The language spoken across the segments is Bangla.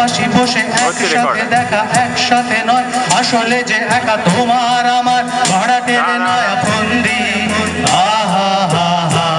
পাশাপাশি বসে একসাথে দেখা একসাথে নয়, আসলে যে একা তোমার আমার ভাড়া টেনে নয় বন্দি। আহা হা হা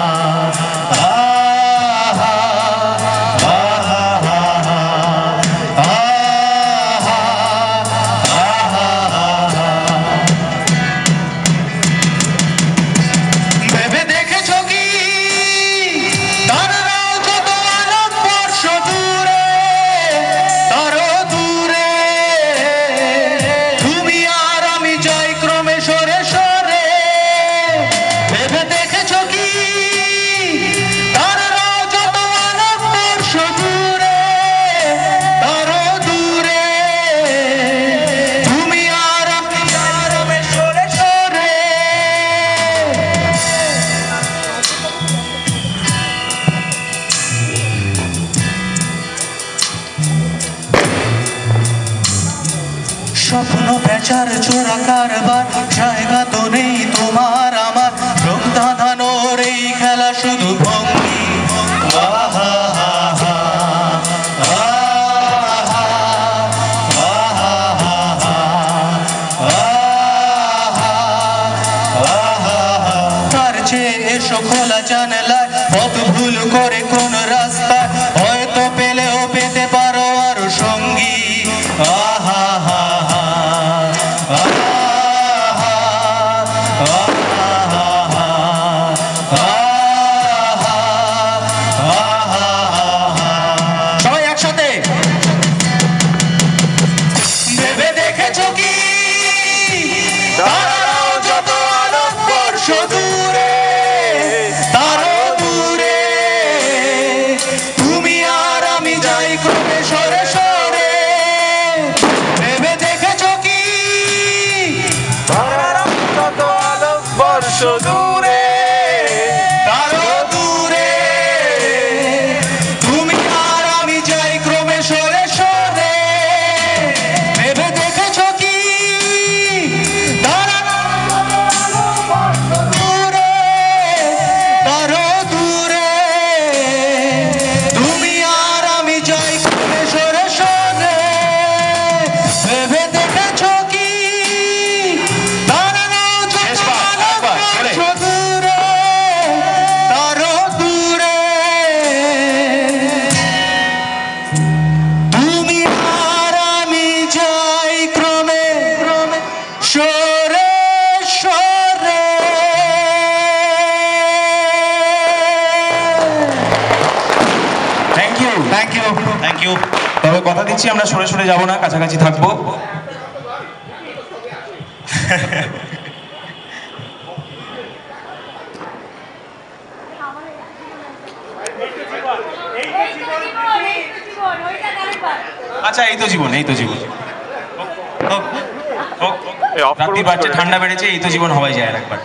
স্বপ্ন বেচার চোরা কারবার, জায়গা তো নেই তোমার আমার, রং ধাঁধানোর এই খেলা শুধু ভঙ্গি। আহা হা হা তার চেয়ে এসো খোলা জানালায়, পথ ভুল করে কোন রাস্তায় হয়তো পেলেও পেতে পারো আরো সঙ্গী। আহা হা সবাই একসাথে ভেবে দেখেছো কি তারাও যত আলোকবর্ষ দূরে, তারও দূরে তুমি আর আমি যাই ক্রমে সরে সরে। ভেবে দেখেছো কি তারাও যত আলোকবর্ষ দূরে, তারও দূরে তুমি আর আমি যাই ক্রমে সরে সরে। ভেবে দেখেছো কি দূরে, তারও দূরে তুমি আর আমি যাই ক্রমে সরে সরে। ভেবে দেখেছো কি তারাও যত আলোকবর্ষ দূরে, তারও দূরে তুমি আর আমি যাই ক্রমে ক্রমে সরে সরে। Thank you thank you thank you. তবে কথা দিচ্ছি আমরা সরে সরে যাবো না, কাছাকাছি থাকবো। আচ্ছা এই তো জীবন, এই তো জীবন। রাত্রি বাড়ছে, ঠান্ডা বেড়েছে, এই তো জীবন হওয়াই যায় আর একবার।